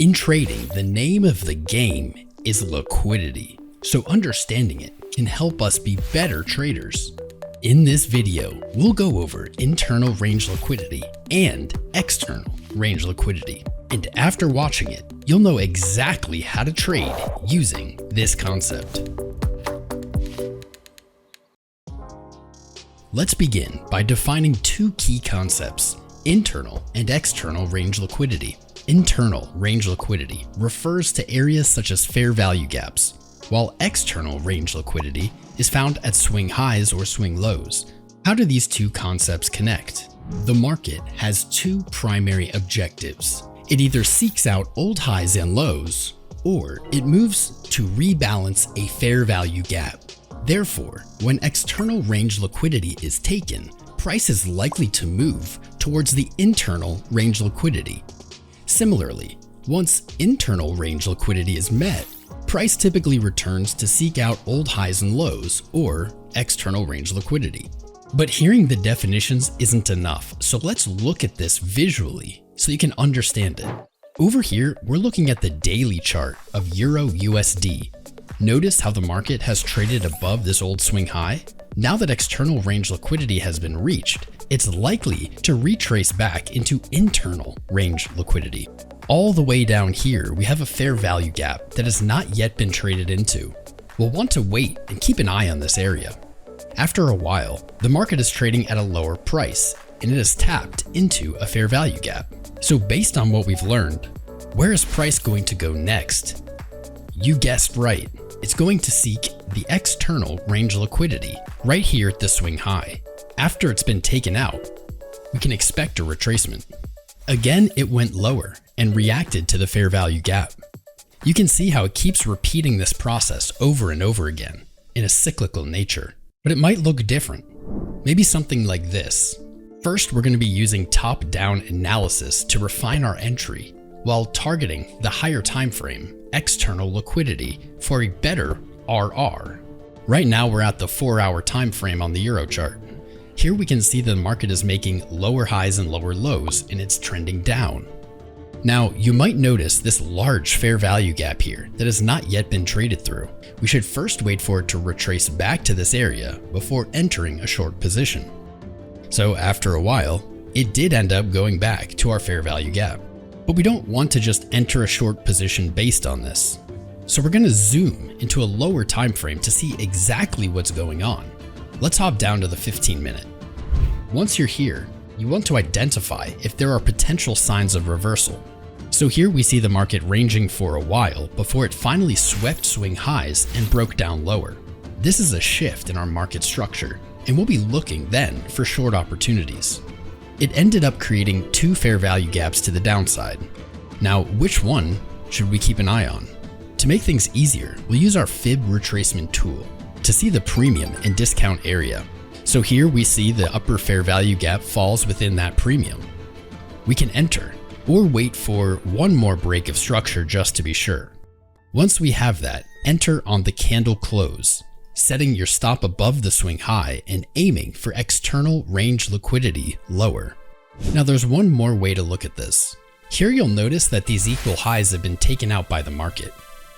In trading, the name of the game is liquidity, so understanding it can help us be better traders. In this video, we'll go over internal range liquidity and external range liquidity. And after watching it, you'll know exactly how to trade using this concept. Let's begin by defining two key concepts: internal and external range liquidity. Internal range liquidity refers to areas such as fair value gaps, while external range liquidity is found at swing highs or swing lows. How do these two concepts connect? The market has two primary objectives. It either seeks out old highs and lows, or it moves to rebalance a fair value gap. Therefore, when external range liquidity is taken, price is likely to move towards the internal range liquidity. Similarly, once internal range liquidity is met, price typically returns to seek out old highs and lows, or external range liquidity. But hearing the definitions isn't enough, so let's look at this visually so you can understand it. Over here, we're looking at the daily chart of Euro-USD. Notice how the market has traded above this old swing high? Now that external range liquidity has been reached, it's likely to retrace back into internal range liquidity. All the way down here, we have a fair value gap that has not yet been traded into. We'll want to wait and keep an eye on this area. After a while, the market is trading at a lower price, and it has tapped into a fair value gap. So based on what we've learned, where is price going to go next? You guessed right. It's going to seek the external range liquidity right here at the swing high. After it's been taken out, we can expect a retracement. Again, it went lower and reacted to the fair value gap. You can see how it keeps repeating this process over and over again in a cyclical nature, but it might look different. Maybe something like this. First, we're going to be using top-down analysis to refine our entry while targeting the higher time frame, external liquidity, for a better RR. Right now, we're at the 4-hour time frame on the Euro chart. Here we can see the market is making lower highs and lower lows, and it's trending down. Now, you might notice this large fair value gap here that has not yet been traded through. We should first wait for it to retrace back to this area before entering a short position. So after a while, it did end up going back to our fair value gap. But we don't want to just enter a short position based on this. So we're going to zoom into a lower time frame to see exactly what's going on. Let's hop down to the 15-minute. Once you're here, you want to identify if there are potential signs of reversal. So here we see the market ranging for a while before it finally swept swing highs and broke down lower. This is a shift in our market structure, and we'll be looking then for short opportunities. It ended up creating two fair value gaps to the downside. Now, which one should we keep an eye on? To make things easier, we'll use our fib retracement tool to see the premium and discount area. So here we see the upper fair value gap falls within that premium. We can enter or wait for one more break of structure just to be sure. Once we have that, enter on the candle close, setting your stop above the swing high and aiming for external range liquidity lower. Now there's one more way to look at this. Here you'll notice that these equal highs have been taken out by the market.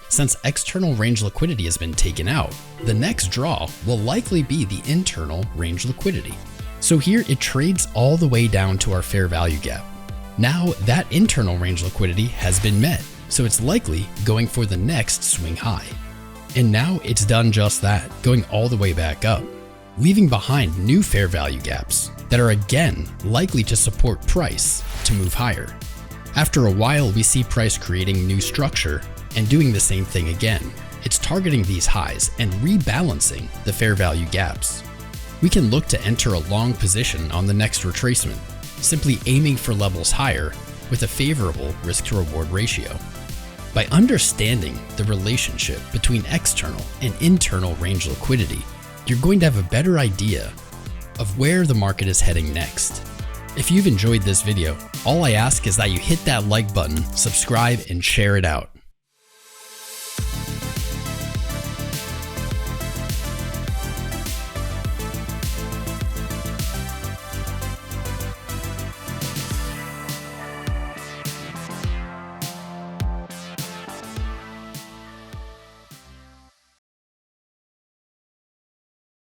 Since external range liquidity has been taken out, the next draw will likely be the internal range liquidity. So here it trades all the way down to our fair value gap. Now that internal range liquidity has been met, so it's likely going for the next swing high. And now it's done just that, going all the way back up, leaving behind new fair value gaps that are again likely to support price to move higher. After a while, we see price creating new structure and doing the same thing again. It's targeting these highs and rebalancing the fair value gaps. We can look to enter a long position on the next retracement, simply aiming for levels higher with a favorable risk-to-reward ratio. By understanding the relationship between external and internal range liquidity, you're going to have a better idea of where the market is heading next. If you've enjoyed this video, all I ask is that you hit that like button, subscribe, and share it out.